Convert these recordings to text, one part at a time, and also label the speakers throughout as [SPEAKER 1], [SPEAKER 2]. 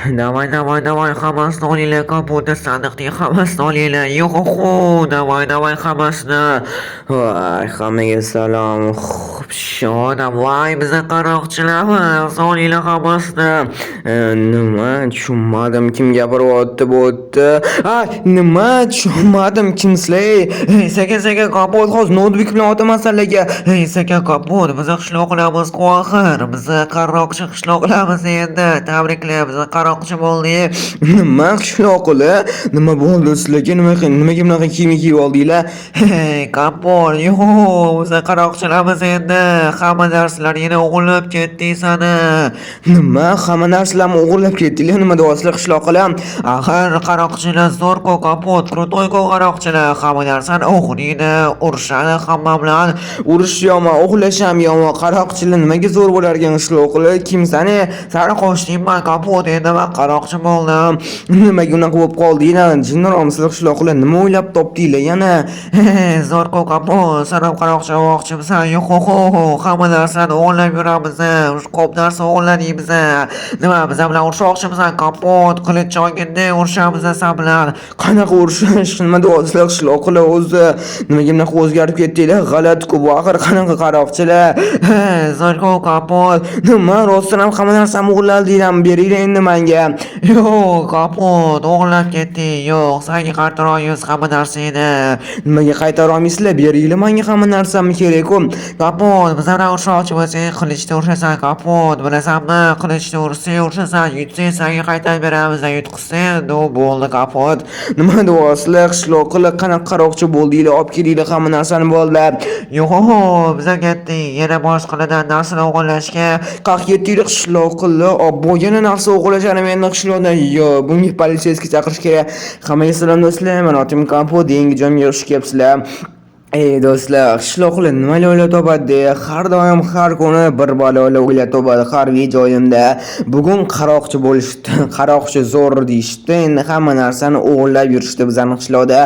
[SPEAKER 1] Давай, hammasi olinglar, kompyuter sandiqning hammasini olinglar. Yo'q, davay, hammasini. Voy, hammaga salom. Shoda, voy, biza qaroqchilarmiz. Olinglar hammasini. Nima? Tushunmadim, kim gapiryapti bu yerda? Nima? Tushunmadim, kimsizlar? Sekin, kompyuter hozir notebook bilan o'taman sizlarga. Sekin kompyuter, biza qishloqlarimiz qo'xir. Biza qaroqchi qishloqlarimiz endi. Tabriklar, biza qaroqchi bo'ldik. Nima qishloqlar? Nima bo'ldi sizlarga? Nimaga bunaqa kiyim kiyib oldinglar? Kompyuter, yo'q, biza qaroqchilarimiz endi. Hamma narsalar yana o'g'irlab ketdik sani. Nima? Hamma narsalarni o'g'irlab ketdinglar? Nima deyapsizlar qishloqlar? Axir qaroqchilar zo'r-ku, kompyuter, krutoy-ku qaroqchilar. Hamma narsani o'g'irlaydi, urishadi hamma bilan. Urish yomon, o'g'irlash ham yomon. Qaroqchilar nimaga zo'r bo'lar ekan qishloqlar? Kimsani? Sani qo'shdingman, kompyuter, endi men qaroqchi bo'ldim. Nimaga unaqa bo'lib qoldinglar? Jinnoromsizlar qishloqlar, nima o'ylab topdinglar yana? Zo'r-ku kompyuter, sen ham qaroqchi bo'lmoqchimisan? Yo'q, hamma narsani o'g'irlab yuramiz. Ko'p narsa o'g'irladik biz. Nima, biz bilan urishmoqchimisan? Kompyuter, qilich olganda urishamiz sen bilan. Qanaqa urishish? Nima deyapsizlar qishloqlar o'zi? Nimaga bunaqa o'zgarib ketdinglar? G'alati-ku bu, axir qanaqa qaroqchilar? Zo'r-ku kompyuter. Nima, rostdan ham hamma narsani o'g'irladinglarmi? Beringlar endi menga. Yo'q, kompyuter, o'g'irlab ketdik. Yo'q, senga qaytara olamiz hamma narsani. Nimaga qaytara olmaysizlar? Beringlar menga hamma narsamni kerak-ku. Kompyuter, biz bilan urishmoqchi bo'lsang, qilichda urishasan, kompyuter, bilasanmi? Qilichda urishasan, yutsang senga qaytarib beramiz. Yutqizsang, bo'ldi kompyuter. Nima deyapsizlar qishloqlar? Qanaqa qaroqchi bo'ldinglar? Olib kelinglar hamma narsani bo'ldi. Yo'q, biz ketdik. Yana boshqalardan narsalar o'g'irlashga. Qaq ketdinglar qishloqlar. Obbo, yana narsa o'g'irlashani meni qishloqdan. Yo'q, bunga politsiyskiy chaqirish kerak. Hammaga salom do'stlar. Men otim kompyuter, yangi joyga yo'q kelyapsizlar. Do'stlar, qishloqlar nimalar o'ylab topadi? Har doim har kuni bir balolar o'ylab topadi har videoyimda. Bugun qaroqchi bo'lishdi, qaroqchi zo'r deyishdi. Endi hamma narsani o'g'irlab yurishdi bizning qishloqda.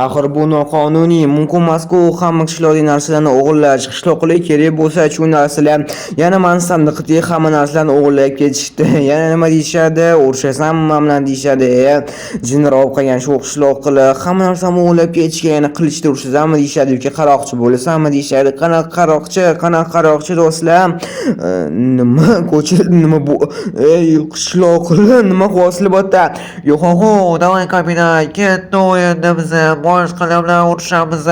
[SPEAKER 1] Axir bu noqonuniy, mumkin emas-ku hamma qishloqdagi narsalarni o'g'irlash. Qishloqlar kerak bo'lsa, shu narsalar yana men sandiqdagi hamma narsalarni o'g'irlab ketishdi. Yana nima deyshadi? Urishasanmi bilan deyshadi. Jinroq qilgan shu qishloqlar hamma narsani o'g'irlab ketishga, yana qilichda urishasanmi deyshadi. Yoki qaroqchi bo'lasanmi deyshadi. Qanaqa qaroqchi do'stlar? Nima ko'childi, nima bu? Qishloqlar nima qilyapsizlar bu yerda? Yo'q, davay kapitan, ketdi endi biz boshqalar bilan urushamiz.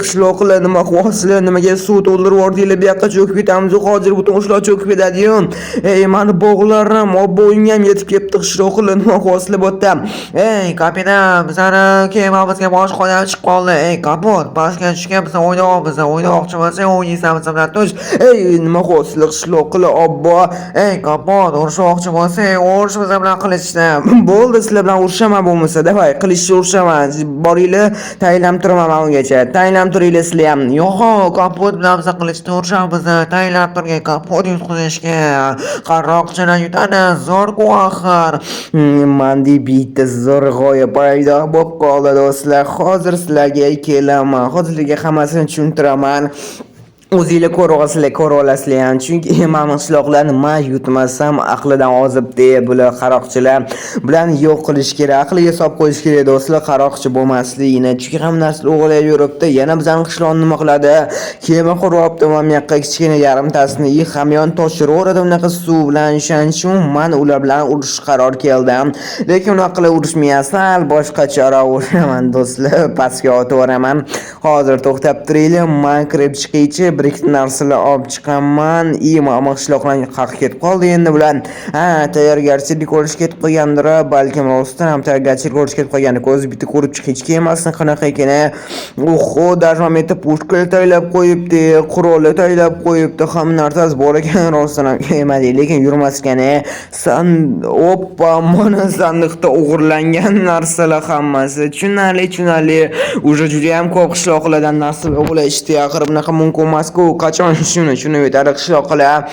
[SPEAKER 1] Qishloqlar nima qilyapsizlar? Nimaga suv to'ldirib yubordinglar? Bu yoqqa cho'kib ketamiz. Hozir butun qishloq cho'kib ketadi-yu. Meni bog'larim, obbo'yim ham yetib kelibdi. Qishloqlar nima qilyapsizlar bu yerda? Kapitan, bizani kemamizga boshqa odam chiqib qoldi. Kompyuter, tushgan biz o'ynamoqchi bo'lsak, o'ynaysan biz bilan tush. Nima qilyapsizlar qishloqlar? Obbo, kompyuter, urishmoqchi bo'lsang, urish biz bilan qilichda. Bo'ldi, sizlar bilan urishaman bo'lmasa, davay qilichda urishaman. Boringlar, tayinlab turaman ungacha. Tayinlab turinglar sizlar ham. Yo'q, kompyuter bilan biz qilichda urishamiz. Tayinlab turgan kompyuter yutqizishga. Qaroqchilar yutadi, zo'r-ku axir. Mendek bitta zo'r g'oya paydo bo'lib qoldi do'stlar. Hozir sizlarga kelaman. Hozirga hammasini tushuntiraman. O'zinglar ko'ra olasizlar ham. Chunki men qishloqlarni yutmasam aqlidan ozibdi. Bular qaroqchilar bilan yo'q qilish kerak. Aqliga solib qo'yish kerak do'stlar, qaroqchi bo'lmasligini. Chunki hamma narsani o'g'irlab yuribdi. Yana bizning qishloqni nima qiladi? Kema quryapti, men bu yoqqa kichkina yarimtasini hamyon toshiraveradi unaqa suv bilan. Shuning uchun men ular bilan urush qaror keldim. Lekin unaqa qilib urishmayapsan, boshqa chora o'raman do'stlar. Pastga otaveraman. Hozir to'xtab turinglar, men kirib chiqaychi. Bir ikki narsalar olib chiqaman. Mana qishloqlarga qaq ketib qoldi endi bilan. Tayyorgarchilik ko'rish ketib qo'ygandir, balkim rostdan ham tayyorgarchilik ko'rish ketib qo'ygan. Ko'z bitta ko'rib chiqib hech kelmasdan qanaqa ekan. Dajmometda pushka taylab qo'yibdi, qurollar taylab qo'yibdi, hamma narsasi bor ekan, rostdan ham kelmadi, lekin yurmas ekan. Oppa, mana sandiqda o'g'irlangan narsalar hammasi. Tushunarli. Uje juda ham ko'p qishloqlardan narsalar o'g'irlashdi. Axir bunaqa mumkin emas.
[SPEAKER 2] emas-ku, qachon shuni yo'tadi qishloqlar.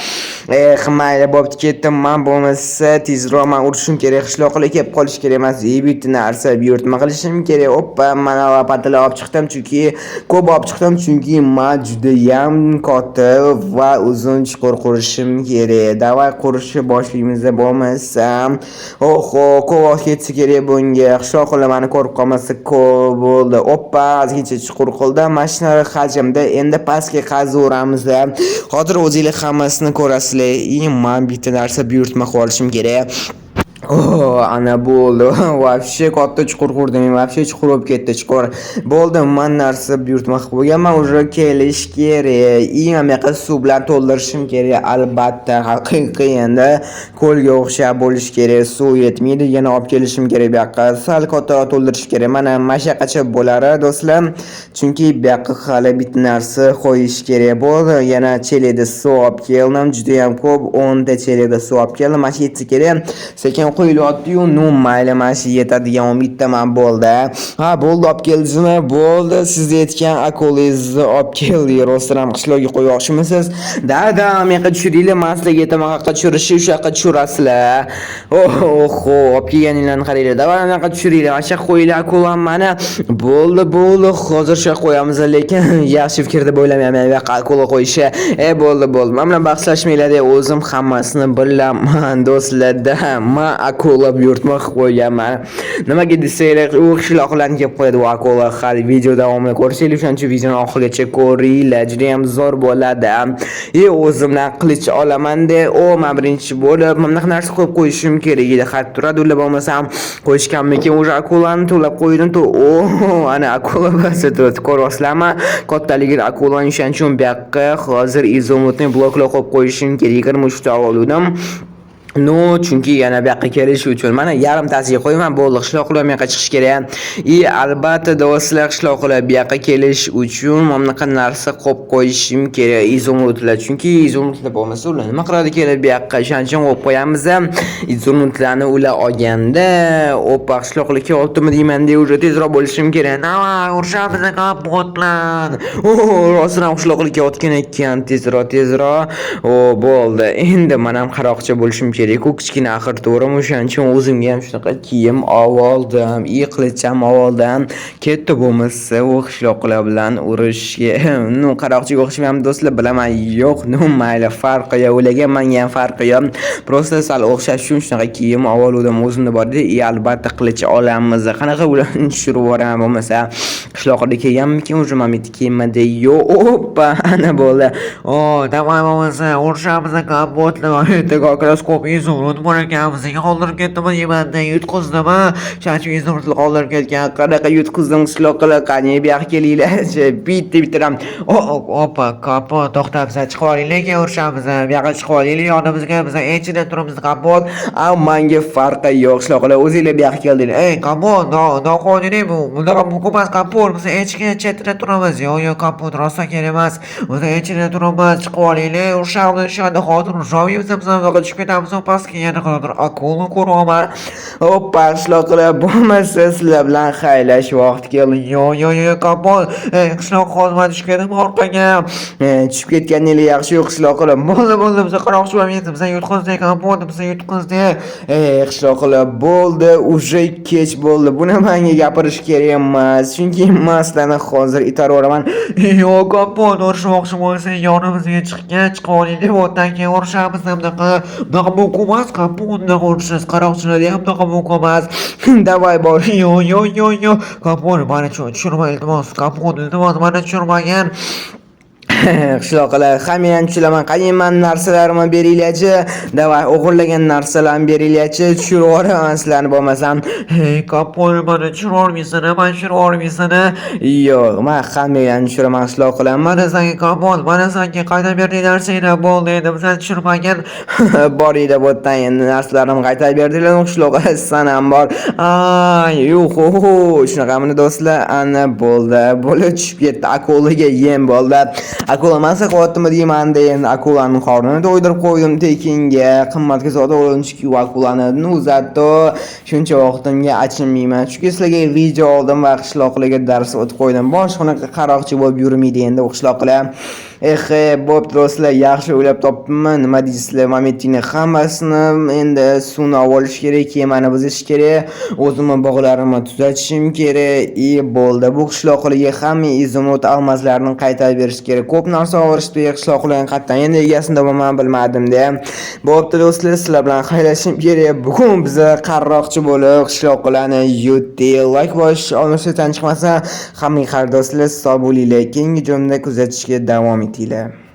[SPEAKER 2] Mayli bo'pti ketdim, men bo'lmasa tezroq men urishim kerak, qishloqlar kelib qolish kerak emas. Bitta narsa buyurtma qilishim kerak. Oppa, mana lopatalar olib chiqdim chunki ko'p olib chiqdim chunki men juda ham katta va uzun chuqur qurishim kerak. Davay qurishni boshlaymiz bo'lmasa. Oho, ko'p ketsa kerak bunga. Qishloqlar meni ko'rib qolmasa ko'p bo'ldi. Oppa, ozgincha chuqur qildim. Mashinalar hajmda endi pastga qazaveramiz. Hozir o'zingizlar hammasini ko'rasizlar. Men bitta narsa buyurtma qilib olishim kerak. Ana bo'ldi. Вообще katta chuqur qurdim. Вообще chuqur bo'lib ketdi, chuqur. Bo'ldi, men narsa buyurtma qilib qo'yganman, уже kelish kerak. Yoqqa suv bilan to'ldirishim kerak. Albatta, haqiqiy endi ko'lga o'xshab bo'lish kerak. Suv yetmaydi, yana olib kelishim kerak bu yoqqa. Sal kattaroq to'ldirish kerak. Mana mashaqacha bo'lar, do'stlar. Chunki bu yoqqa hali bitta narsa qo'yish kerak bo'ldi. Yana chelakda suv olib keldim. Juda ham ko'p, 10 ta chelakda suv olib keldim. Mana yetsa kerak. Sekin qo'yilyapti-yu, mayli, mana shu yetadigan umiddaman bo'ldi. Ha, bo'ldi, olib keldingizmi? Bo'ldi, siz aytgan akolingizni olib keldik. Rostdan qishloqqa qo'ymoqchimisiz? Da, menga tushiringlar, men sizlarga aytaman, qayerga tushirishni, o'sha yoqqa tushirasizlar. Oho, olib kelganinglarni qaranglar. Davay, menga tushiringlar, o'sha qo'yinglar akolam mana. Bo'ldi, hozir shu qo'yamiz, lekin yaxshi fikrda o'ylamayman, bu yoqqa akola qo'yishni. Bo'ldi. Men bilan bahslashmanglar, o'zim hammasini bilaman, do'stlar-da. Men akola buyurtma qilib qo'yganman. Nimaga desanglar, u qishloqlarga kelib qo'yadi bu akola. Hali video davomini ko'rishinglar, shuning uchun videoni oxirigacha ko'ringlar. Juda ham zo'r bo'ladi. O'zimdan qilich olaman-da, men birinchi bo'lib mana narsa qo'yib qo'yishim kerak edi. Xat turadi, ular bo'lmasam qo'yishganmikin, o'sha akolani to'lab qo'ydim. Ana akola basa turibdi, ko'ryapsizlarmi? Kattaligini akolani shuning uchun bu yoqqa hozir izomotni bloklab qo'yib qo'yishim kerak. 23 ta oldim. Chunki yana bu yoqqa kelish uchun mana yarimtasiga qo'yaman, bo'ldi. Qishloqlar bu yoqqa chiqish kerak. Albatta do'stlar, qishloqlar bu yoqqa kelish uchun mana bunaqa narsa qo'yib qo'yishim kerak, izomotlar. Chunki izomotlar bo'lmasa ular nima qiladi kelib bu yoqqa? Shuning uchun qo'yib qo'yamiz. Izomotlarni ular olganda, oppa, qishloqlar kelyaptimi deyman-da, уже tezroq bo'lishim kerak. Davay, urishamiz kapotlan. Rostdan qishloqlar kelayotgan ekan, tezroq. Bo'ldi. Endi men ham qaroqchi bo'lishim kerak. Kichkina axir to'g'rimi? O'shaning uchun o'zimga ham shunaqa kiyim oldim, qilicham oldim. Ketdi bo'lmasa, u qishloqlar bilan urushga. Qaroqchiga o'xshamayman do'stlar, bilaman. Yo'q, mayli, farqi yo'q. Ularga menga ham farqi yo'q. Prosta sal o'xshash uchun shunaqa kiyim oldim o'zimda bor-da. Albatta qilich olamiz. Qanaqa ularni tushirib yuboraman bo'lmasa, qishloqda kelganmikin, o'sha men bitta kiyimda. Yo'q, oppa, ana bo'ldi. Davay bo'lmasa, urushamiz kapotlar. Mikroskop izolot bor ekan, bizga qoldirib ketdimi deyman-da, yutqizdimi? Shanchi izolotni qoldirib ketgan. Qanaqa yutqizdim qishloqlar, qani bu yoqqa kelinglar. Bitta. Oppa, kapot, to'xtab, siz chiqib olinglar, lekin urishamiz. Bu yoqqa chiqib olinglar, yonimizga, biz ichida turibmiz, kapot. Menga farqi yo'q, qishloqlar, o'zinglar bu yoqqa keldinglar. Kapot, noqonuniy bu. Bunaqa muqomas kapot, biz ichida chetida turamiz. Yo'q, kapot rostdan kerak emas. Biz ichida turamiz, chiqib olinglar, urishamiz, shunda xotir urishaveramiz, biz tushib ketamiz, pastga yana qanadir akola ko'raman. Oppa, qishloqlar bo'lmasa, sizlar bilan xaylash vaqti keldi. Yo'q, kapot. Qishloq xozma tushib ketdim orqaga. Tushib ketganinglar yaxshi, yo'q qishloqlar. Bo'ldi, biz qaroqchi bo'lmaymiz, biz yutqizdik, kapot, biz yutqizdik. Qishloqlar bo'ldi, уже kech bo'ldi. Buni menga gapirish kerak emas, chunki men sizlarni hozir itarib Yo'q, kapot, urishmoqchi bo'lsa, yonimizga chiqib olinglar, o'tdan keyin urishamiz. Bunaqa muqomas kapot, urishsiz qaroqchilar ham bunaqa muqomas. Davay bor. Yo'q. Kapot, mana tushirma, iltimos, kapot, iltimos, mana tushirmagan. Qishloqlar, hamma tushilaman, qayman narsalarimni beringlar-chi. Davay, o'g'irlagan narsalarni beringlar-chi. Tushirib yuboraman sizlarni bo'lmasam. Kapot, mana tushirib olmaysan, men tushirib olmaysan. Yo'q, men hamma tushiraman qishloqlar. Mana senga kapot, mana senga qaytib berdik narsanglar bo'ldi, endi biz tushirmagan. Bor edi bo'tdan endi narsalarimni qaytib berdinglar, qishloqlar, san ham bor. Yo'q, shunaqamini do'stlar, ana bo'ldi. Bo'lib tushib ketdi, akolaga yem bo'ldi. Akola masa qo'yaptimi deyman-da, endi akolaning qornini to'ydirib qo'ydim tekinga. Qimmatga sotib olishki, akolani uzatdi. Shuncha vaqtimga achinmayman. Chunki sizlarga video oldim va qishloqlarga dars o'tib qo'ydim. Boshqa qaroqchi bo'lib yurmaydi endi qishloqlar. bo'pti do'stlar, yaxshi o'ylab topdimmi? Nima deysizlar? Momentingni hammasini endi suvni olish kerak, kemani buzish kerak, o'zimni bog'larimni tuzatishim kerak. Bo'ldi. Bu qishloqlarga hamma izimot almazlarini qaytarib berish kerak. Ko'p narsa o'g'rishdi qishloqlarning qatdan. Endi egasini topaman bilmadim-da. Bo'pti do'stlar, sizlar bilan xayrlashishim kerak. Bugun biz qarroqchi bo'lib qishloqlarni yutdik. Like bo'lish, olmashdan chiqmasa, hamma xayrdo'stlar, sog' bo'linglar. Keyingi videomda kuzatishga davom etinglar.